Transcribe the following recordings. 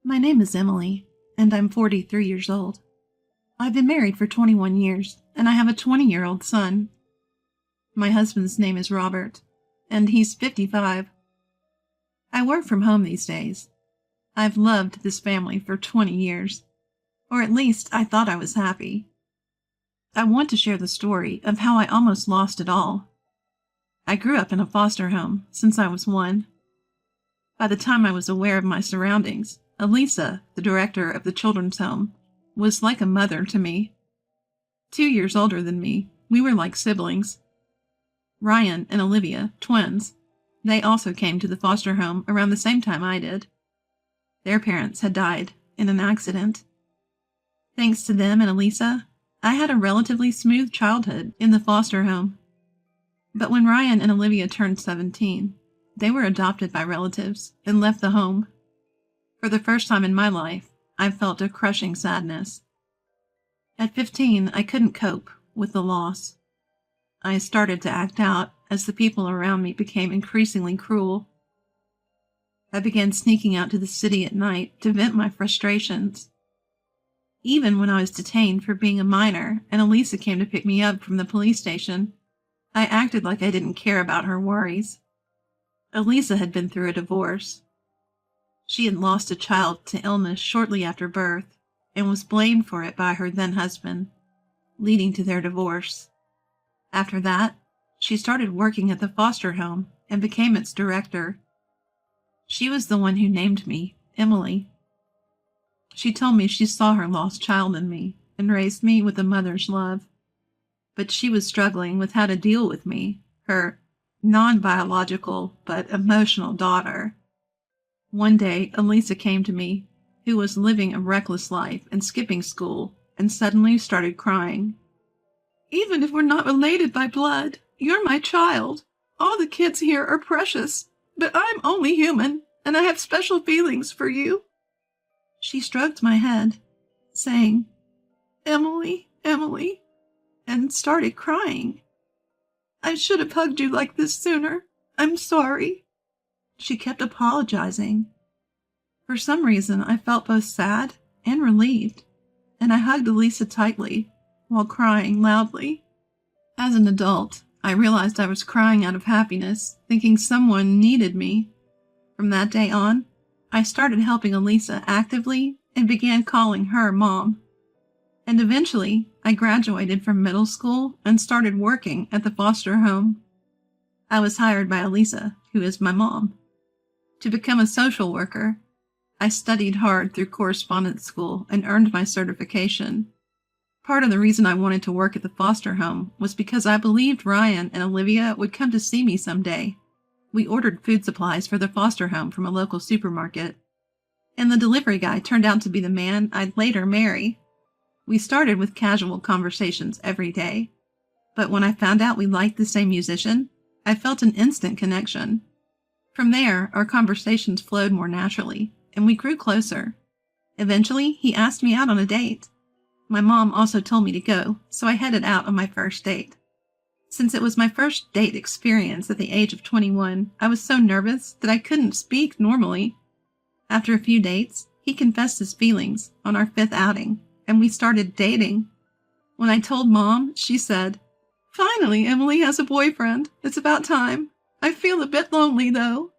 My name is Emily, and I'm 43 years old. I've been married for 21 years, and I have a 20-year-old son. My husband's name is Robert, and he's 55. I work from home these days. I've loved this family for 20 years, or at least I thought I was happy. I want to share the story of how I almost lost it all. I grew up in a foster home since I was 1. By the time I was aware of my surroundings, Elisa, the director of the children's home, was like a mother to me. 2 years older than me, we were like siblings. Ryan and Olivia, twins, they also came to the foster home around the same time I did. Their parents had died in an accident. Thanks to them and Elisa, I had a relatively smooth childhood in the foster home. But when Ryan and Olivia turned 17, they were adopted by relatives and left the home. For the first time in my life, I felt a crushing sadness. At 15, I couldn't cope with the loss. I started to act out as the people around me became increasingly cruel. I began sneaking out to the city at night to vent my frustrations. Even when I was detained for being a minor and Elisa came to pick me up from the police station, I acted like I didn't care about her worries. Elisa had been through a divorce. She had lost a child to illness shortly after birth and was blamed for it by her then-husband, leading to their divorce. After that, she started working at the foster home and became its director. She was the one who named me Emily. She told me she saw her lost child in me and raised me with a mother's love. But she was struggling with how to deal with me, her non-biological but emotional daughter. One day, Elisa came to me, who was living a reckless life and skipping school, and suddenly started crying. "Even if we're not related by blood, you're my child. All the kids here are precious, but I'm only human, and I have special feelings for you." She stroked my head, saying, "Emily, Emily," and started crying. "I should have hugged you like this sooner. I'm sorry." She kept apologizing. For some reason, I felt both sad and relieved, and I hugged Elisa tightly while crying loudly. As an adult, I realized I was crying out of happiness, thinking someone needed me. From that day on, I started helping Elisa actively and began calling her Mom. And eventually, I graduated from middle school and started working at the foster home. I was hired by Elisa, who is my mom, to become a social worker. I studied hard through correspondence school and earned my certification. Part of the reason I wanted to work at the foster home was because I believed Ryan and Olivia would come to see me someday. We ordered food supplies for the foster home from a local supermarket, and the delivery guy turned out to be the man I'd later marry. We started with casual conversations every day, but when I found out we liked the same musician, I felt an instant connection. From there, our conversations flowed more naturally, and we grew closer. Eventually, he asked me out on a date. My mom also told me to go, so I headed out on my first date. Since it was my first date experience at the age of 21, I was so nervous that I couldn't speak normally. After a few dates, he confessed his feelings on our 5th outing, and we started dating. When I told Mom, she said, "Finally, Emily has a boyfriend. It's about time. I feel a bit lonely, though,"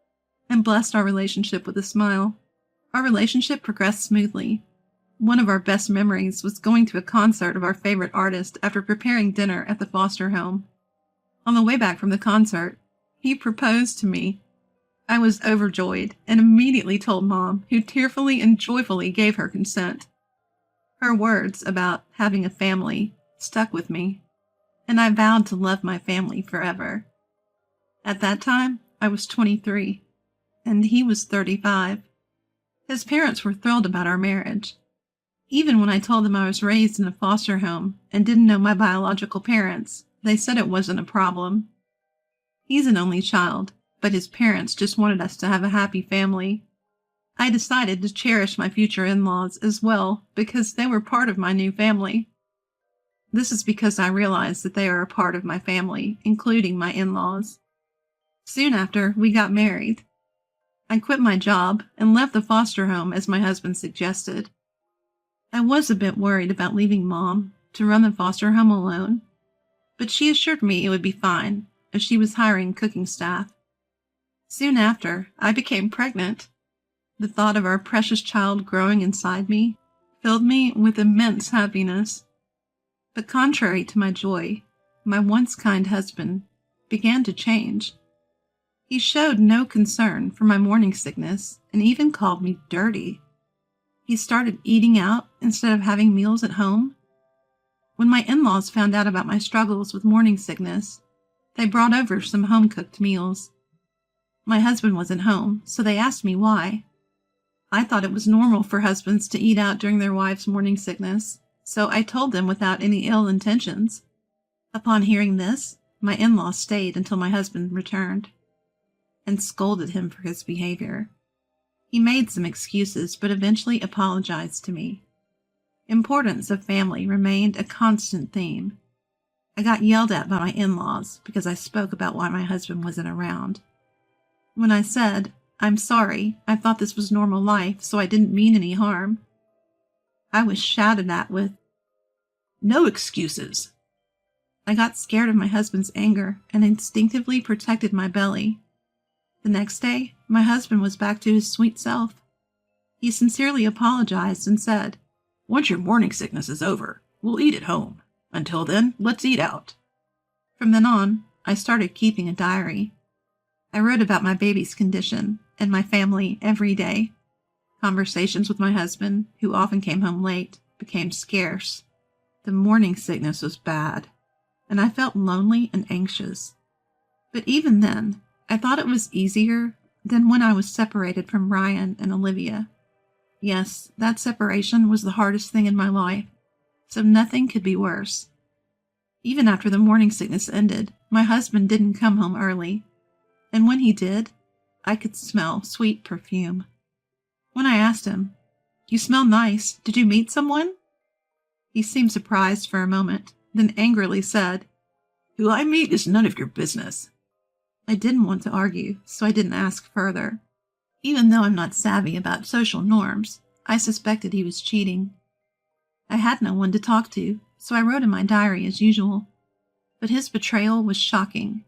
and blessed our relationship with a smile. Our relationship progressed smoothly. One of our best memories was going to a concert of our favorite artist after preparing dinner at the foster home. On the way back from the concert, he proposed to me. I was overjoyed and immediately told Mom, who tearfully and joyfully gave her consent. Her words about having a family stuck with me, and I vowed to love my family forever. At that time, I was 23, and he was 35. His parents were thrilled about our marriage. Even when I told them I was raised in a foster home and didn't know my biological parents, they said it wasn't a problem. He's an only child, but his parents just wanted us to have a happy family. I decided to cherish my future in-laws as well because they were part of my new family. This is because I realized that they are a part of my family, including my in-laws. Soon after, we got married. I quit my job and left the foster home as my husband suggested. I was a bit worried about leaving Mom to run the foster home alone, but she assured me it would be fine as she was hiring cooking staff. Soon after, I became pregnant. The thought of our precious child growing inside me filled me with immense happiness. But contrary to my joy, my once kind husband began to change. He showed no concern for my morning sickness and even called me dirty. He started eating out instead of having meals at home. When my in-laws found out about my struggles with morning sickness, they brought over some home-cooked meals. My husband wasn't home, so they asked me why. I thought it was normal for husbands to eat out during their wives' morning sickness, so I told them without any ill intentions. Upon hearing this, my in-laws stayed until my husband returned and scolded him for his behavior. He made some excuses, but eventually apologized to me. Importance of family remained a constant theme. I got yelled at by my in-laws because I spoke about why my husband wasn't around. When I said, "I'm sorry, I thought this was normal life, so I didn't mean any harm," I was shouted at with, "No excuses." I got scared of my husband's anger and instinctively protected my belly. The next day, my husband was back to his sweet self. He sincerely apologized and said, "Once your morning sickness is over, we'll eat at home. Until then, let's eat out." From then on, I started keeping a diary. I wrote about my baby's condition and my family every day. Conversations with my husband, who often came home late, became scarce. The morning sickness was bad, and I felt lonely and anxious. But even then, I thought it was easier than when I was separated from Ryan and Olivia. Yes, that separation was the hardest thing in my life, so nothing could be worse. Even after the morning sickness ended, my husband didn't come home early, and when he did, I could smell sweet perfume. When I asked him, "You smell nice. Did you meet someone?" He seemed surprised for a moment, then angrily said, "Who I meet is none of your business." I didn't want to argue, so I didn't ask further. Even though I'm not savvy about social norms, I suspected he was cheating. I had no one to talk to, so I wrote in my diary as usual. But his betrayal was shocking.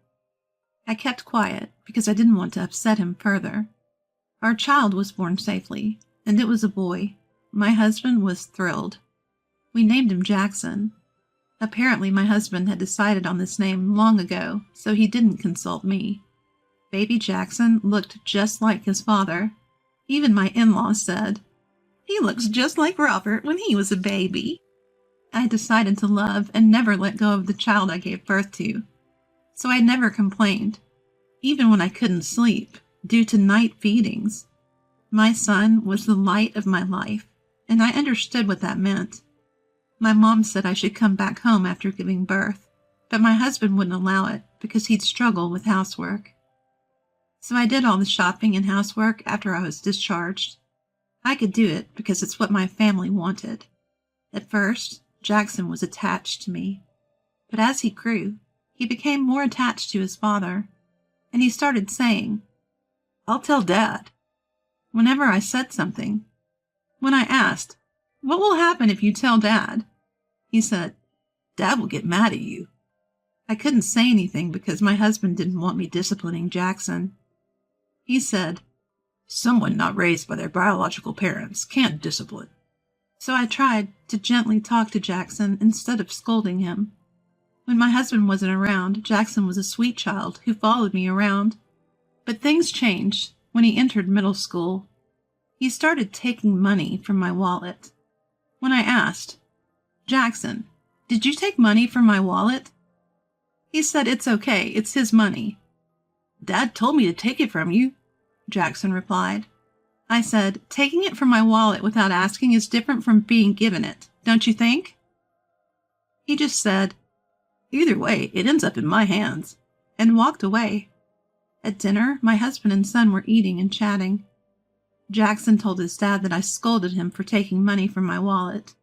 I kept quiet because I didn't want to upset him further. Our child was born safely, and it was a boy. My husband was thrilled. We named him Jackson. Apparently, my husband had decided on this name long ago, so he didn't consult me. Baby Jackson looked just like his father. Even my in-laws said, "He looks just like Robert when he was a baby." I decided to love and never let go of the child I gave birth to, so I never complained, even when I couldn't sleep due to night feedings. My son was the light of my life, and I understood what that meant. My mom said I should come back home after giving birth, but my husband wouldn't allow it because he'd struggle with housework. So I did all the shopping and housework after I was discharged. I could do it because it's what my family wanted. At first, Jackson was attached to me, but as he grew, he became more attached to his father, and he started saying, "I'll tell Dad," whenever I said something. When I asked, "What will happen if you tell Dad?" he said, "Dad will get mad at you." I couldn't say anything because my husband didn't want me disciplining Jackson. He said, "Someone not raised by their biological parents can't discipline." So I tried to gently talk to Jackson instead of scolding him. When my husband wasn't around, Jackson was a sweet child who followed me around. But things changed when he entered middle school. He started taking money from my wallet. When I asked, "Jackson, did you take money from my wallet?" he said, "It's okay, it's his money." "Dad told me to take it from you," Jackson replied. I said, "Taking it from my wallet without asking is different from being given it, don't you think?" He just said, "Either way, it ends up in my hands," and walked away. At dinner, my husband and son were eating and chatting. Jackson told his dad that I scolded him for taking money from my wallet.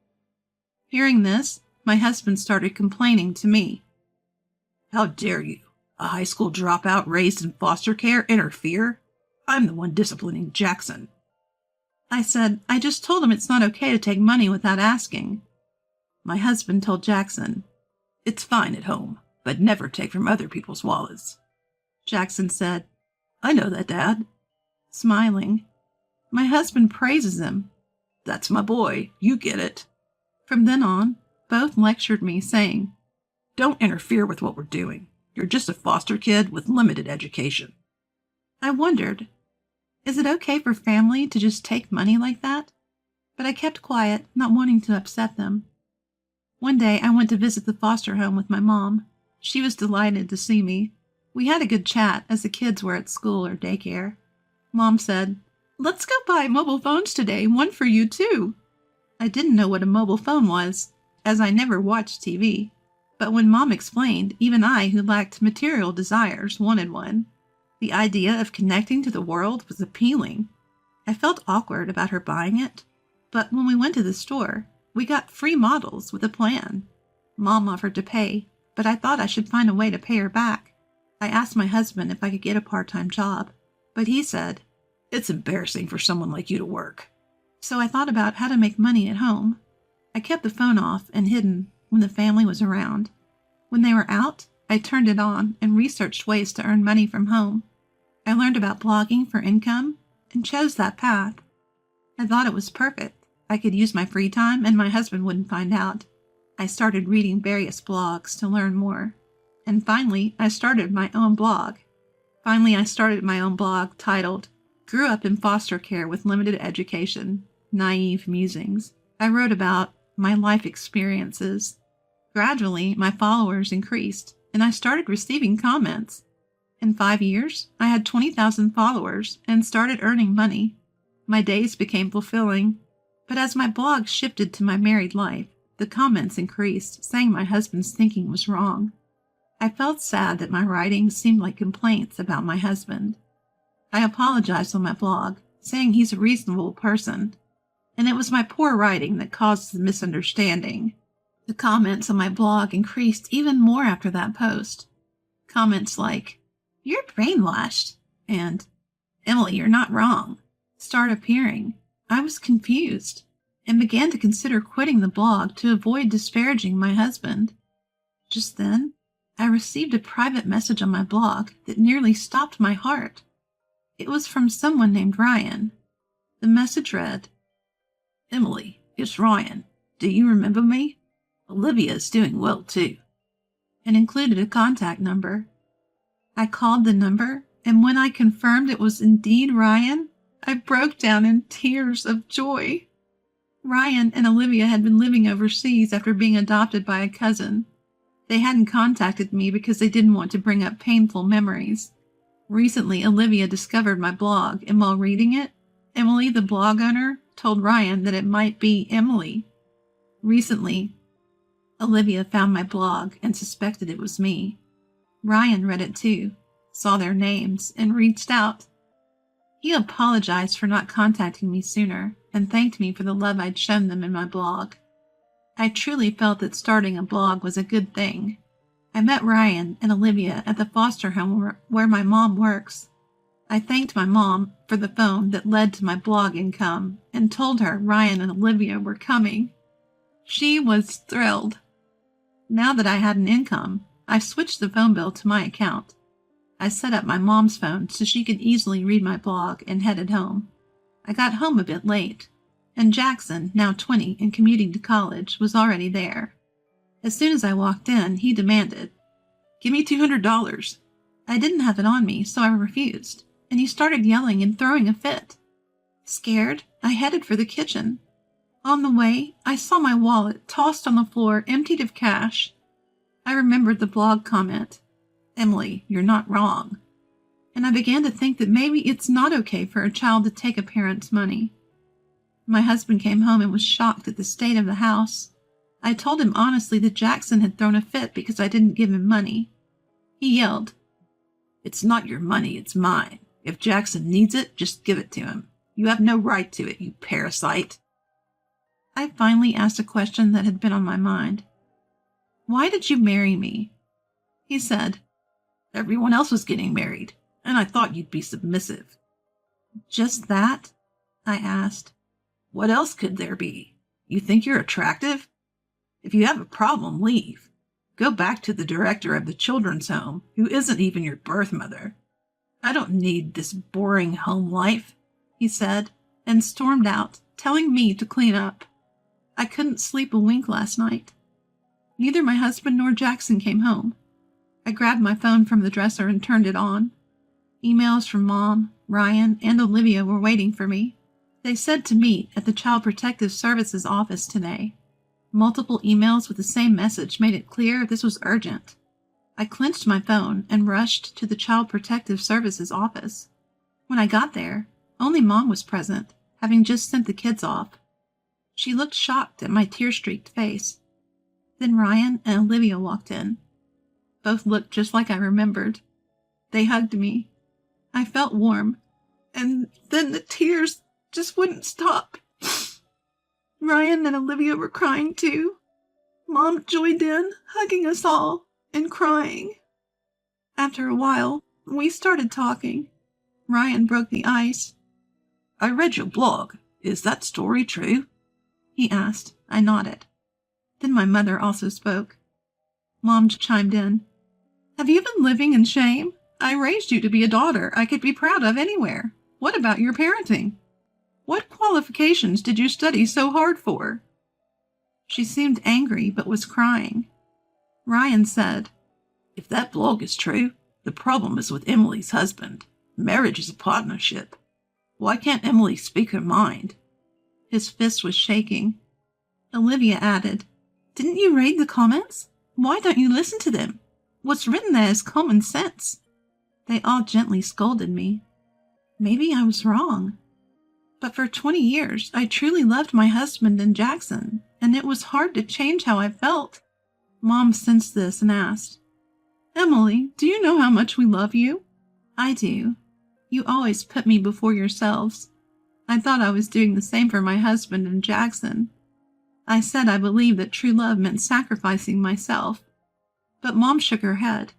Hearing this, my husband started complaining to me. "How dare you, a high school dropout raised in foster care, interfere? I'm the one disciplining Jackson. I said, I just told him it's not okay to take money without asking. My husband told Jackson, it's fine at home, but never take from other people's wallets. Jackson said, I know that, Dad. Smiling. My husband praises him. That's my boy, you get it. From then on, both lectured me, saying, don't interfere with what we're doing. You're just a foster kid with limited education. I wondered, is it okay for family to just take money like that? But I kept quiet, not wanting to upset them. One day I went to visit the foster home with my mom. She was delighted to see me. We had a good chat as the kids were at school or daycare. Mom said, let's go buy mobile phones today, one for you too. I didn't know what a mobile phone was, as I never watched TV. But when Mom explained, even I, who lacked material desires, wanted one. The idea of connecting to the world was appealing. I felt awkward about her buying it, but when we went to the store, we got free models with a plan. Mom offered to pay, but I thought I should find a way to pay her back. I asked my husband if I could get a part-time job, but he said, it's embarrassing for someone like you to work. So I thought about how to make money at home. I kept the phone off and hidden when the family was around. When they were out, I turned it on and researched ways to earn money from home. I learned about blogging for income and chose that path. I thought it was perfect. I could use my free time and my husband wouldn't find out. I started reading various blogs to learn more. And finally, I started my own blog. Titled, Grew Up in Foster Care with Limited Education, Naive Musings. I wrote about my life experiences. Gradually, my followers increased, and I started receiving comments. In 5 years, I had 20,000 followers and started earning money. My days became fulfilling, but as my blog shifted to my married life, the comments increased, saying my husband's thinking was wrong. I felt sad that my writing seemed like complaints about my husband. I apologized on my blog, saying he's a reasonable person, and it was my poor writing that caused the misunderstanding. The comments on my blog increased even more after that post. Comments like, you're brainwashed, and Emily, you're not wrong, start appearing. I was confused and began to consider quitting the blog to avoid disparaging my husband. Just then, I received a private message on my blog that nearly stopped my heart. It was from someone named Ryan. The message read, Emily, it's Ryan. Do you remember me? Olivia is doing well too. And included a contact number. I called the number, and when I confirmed it was indeed Ryan, I broke down in tears of joy. Ryan and Olivia had been living overseas after being adopted by a cousin. They hadn't contacted me because they didn't want to bring up painful memories. Recently, Olivia discovered my blog, and while reading it, Emily, the blog owner, told Ryan that it might be Emily. Recently, Olivia found my blog and suspected it was me. Ryan read it too, saw their names, and reached out. He apologized for not contacting me sooner and thanked me for the love I'd shown them in my blog. I truly felt that starting a blog was a good thing. I met Ryan and Olivia at the foster home where my mom works. I thanked my mom for the phone that led to my blog income and told her Ryan and Olivia were coming. She was thrilled. Now that I had an income, I switched the phone bill to my account. I set up my mom's phone so she could easily read my blog and headed home. I got home a bit late, and Jackson, now 20 and commuting to college, was already there. As soon as I walked in, he demanded, "Give me $200. I didn't have it on me, so I refused, and he started yelling and throwing a fit. Scared, I headed for the kitchen. On the way, I saw my wallet tossed on the floor, emptied of cash. I remembered the blog comment, "Emily, you're not wrong." And I began to think that maybe it's not okay for a child to take a parent's money. My husband came home and was shocked at the state of the house. I told him honestly that Jackson had thrown a fit because I didn't give him money. He yelled, "It's not your money, it's mine. If Jackson needs it, just give it to him. You have no right to it, you parasite." I finally asked a question that had been on my mind. "Why did you marry me?" He said, "Everyone else was getting married, and I thought you'd be submissive." Just that? I asked. What else could there be? You think you're attractive? If you have a problem, leave. Go back to the director of the children's home, who isn't even your birth mother. I don't need this boring home life, he said, and stormed out, telling me to clean up. I couldn't sleep a wink last night. Neither my husband nor Jackson came home. I grabbed my phone from the dresser and turned it on. Emails from Mom, Ryan, and Olivia were waiting for me. They said to meet at the Child Protective Services office today. Multiple emails with the same message made it clear this was urgent. I clenched my phone and rushed to the Child Protective Services office. When I got there, only Mom was present, having just sent the kids off. She looked shocked at my tear-streaked face. Then Ryan and Olivia walked in. Both looked just like I remembered. They hugged me. I felt warm, and then the tears just wouldn't stop. Ryan and Olivia were crying too. Mom joined in, hugging us all and crying. After a while, we started talking. Ryan broke the ice. I read your blog. Is that story true? He asked. I nodded. Then my mother also spoke. Mom chimed in. Have you been living in shame? I raised you to be a daughter I could be proud of anywhere. What about your parenting? What qualifications did you study so hard for? She seemed angry but was crying. Ryan said, If that blog is true, the problem is with Emily's husband. Marriage is a partnership. Why can't Emily speak her mind? His fist was shaking. Olivia added, Didn't you read the comments? Why don't you listen to them? What's written there is common sense. They all gently scolded me. Maybe I was wrong. But for 20 years, I truly loved my husband and Jackson, and it was hard to change how I felt. Mom sensed this and asked, Emily, do you know how much we love you? I do. You always put me before yourselves. I thought I was doing the same for my husband and Jackson. I said I believed that true love meant sacrificing myself. But Mom shook her head.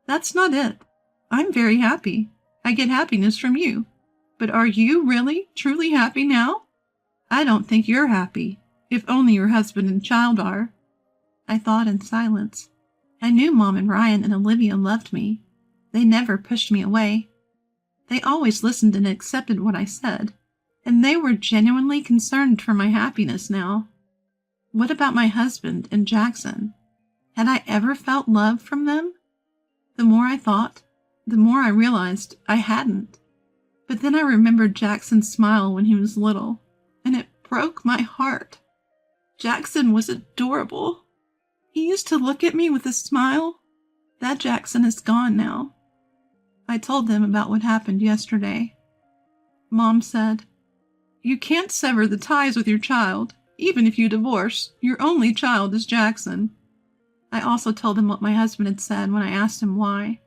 That's not it. I'm very happy. I get happiness from you. But are you really, truly happy now? I don't think you're happy, if only your husband and child are. I thought in silence. I knew Mom and Ryan and Olivia loved me. They never pushed me away. They always listened and accepted what I said, and they were genuinely concerned for my happiness now. What about my husband and Jackson? Had I ever felt love from them? The more I thought, the more I realized I hadn't. But then I remembered Jackson's smile when he was little, and it broke my heart. Jackson was adorable. He used to look at me with a smile. That Jackson is gone now. I told them about what happened yesterday. Mom said, You can't sever the ties with your child. Even if you divorce, your only child is Jackson. I also told them what my husband had said when I asked him why.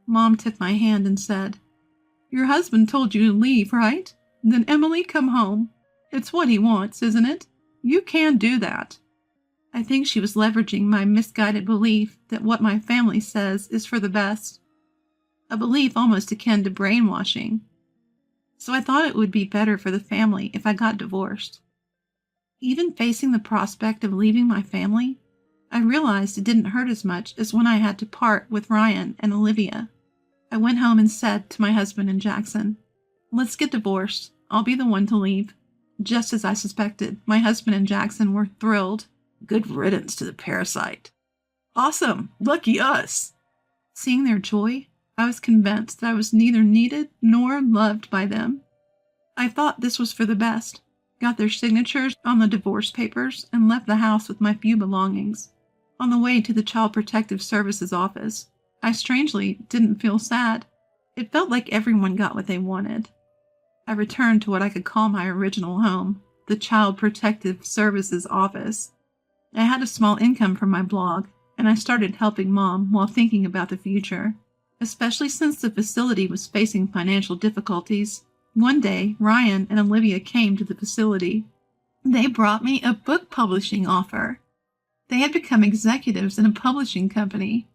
Mom took my hand and said, Your husband told you to leave, right? Then Emily, come home. It's what he wants, isn't it? You can do that. I think she was leveraging my misguided belief that what my family says is for the best. A belief almost akin to brainwashing. So I thought it would be better for the family if I got divorced. Even facing the prospect of leaving my family, I realized it didn't hurt as much as when I had to part with Ryan and Olivia. I went home and said to my husband and Jackson, Let's get divorced. I'll be the one to leave. Just as I suspected, my husband and Jackson were thrilled. Good riddance to the parasite. Awesome! Lucky us! Seeing their joy, I was convinced that I was neither needed nor loved by them. I thought this was for the best, got their signatures on the divorce papers, and left the house with my few belongings. On the way to the Child Protective Services office, I strangely didn't feel sad. It felt like everyone got what they wanted. I returned to what I could call my original home, the Child Protective Services office. I had a small income from my blog, and I started helping Mom while thinking about the future, especially since the facility was facing financial difficulties. One day, Ryan and Olivia came to the facility. They brought me a book publishing offer. They had become executives in a publishing company.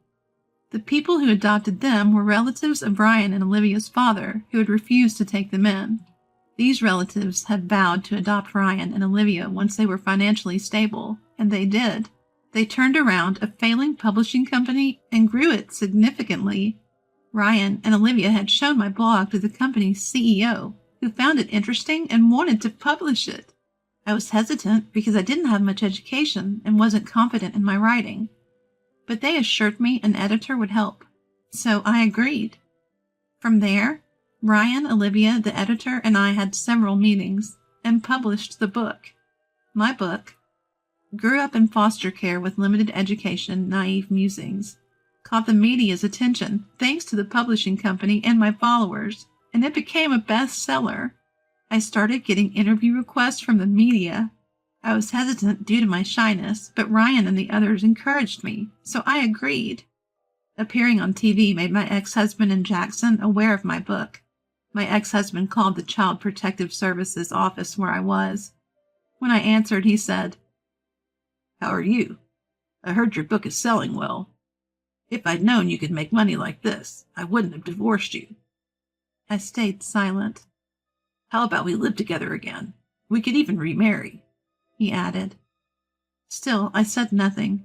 The people who adopted them were relatives of Ryan and Olivia's father, who had refused to take them in. These relatives had vowed to adopt Ryan and Olivia once they were financially stable, and they did. They turned around a failing publishing company and grew it significantly. Ryan and Olivia had shown my blog to the company's CEO, who found it interesting and wanted to publish it. I was hesitant because I didn't have much education and wasn't confident in my writing, but they assured me an editor would help, so I agreed. From there, Ryan, Olivia, the editor, and I had several meetings and published the book. My book, Grew Up in Foster Care with Limited Education, Naive Musings, caught the media's attention thanks to the publishing company and my followers, and it became a bestseller. I started getting interview requests from the media. I was hesitant due to my shyness, but Ryan and the others encouraged me, so I agreed. Appearing on TV made my ex-husband and Jackson aware of my book. My ex-husband called the Child Protective Services office where I was. When I answered, he said, "How are you? I heard your book is selling well. If I'd known you could make money like this, I wouldn't have divorced you." I stayed silent. "How about we live together again? We could even remarry," he added. Still, I said nothing,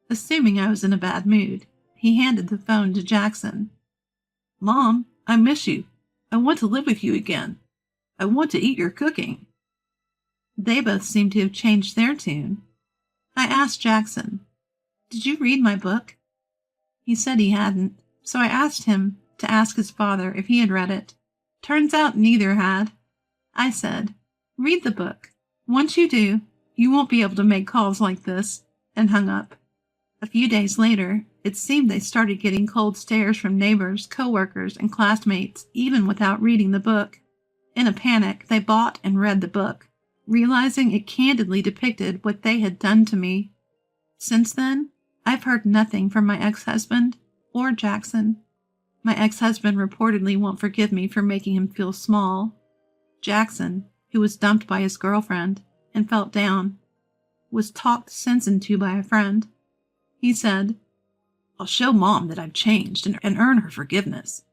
assuming I was in a bad mood. He handed the phone to Jackson. "Mom, I miss you. I want to live with you again. I want to eat your cooking." They both seemed to have changed their tune. I asked Jackson, "Did you read my book?" He said he hadn't, so I asked him to ask his father if he had read it. Turns out neither had. I said, "Read the book. Once you do, you won't be able to make calls like this," and hung up. A few days later, it seemed they started getting cold stares from neighbors, coworkers, and classmates, even without reading the book. In a panic, they bought and read the book, realizing it candidly depicted what they had done to me. Since then, I've heard nothing from my ex-husband or Jackson. My ex-husband reportedly won't forgive me for making him feel small. Jackson, who was dumped by his girlfriend and felt down, was talked sense into by a friend. He said, "I'll show Mom that I've changed and earn her forgiveness,"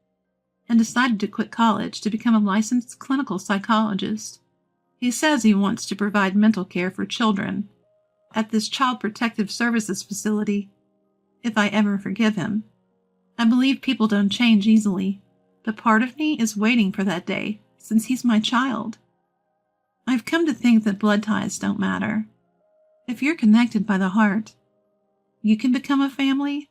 and decided to quit college to become a licensed clinical psychologist. He says he wants to provide mental care for children at this Child Protective Services facility, if I ever forgive him. I believe people don't change easily, but part of me is waiting for that day, since he's my child. I've come to think that blood ties don't matter. If you're connected by the heart, you can become a family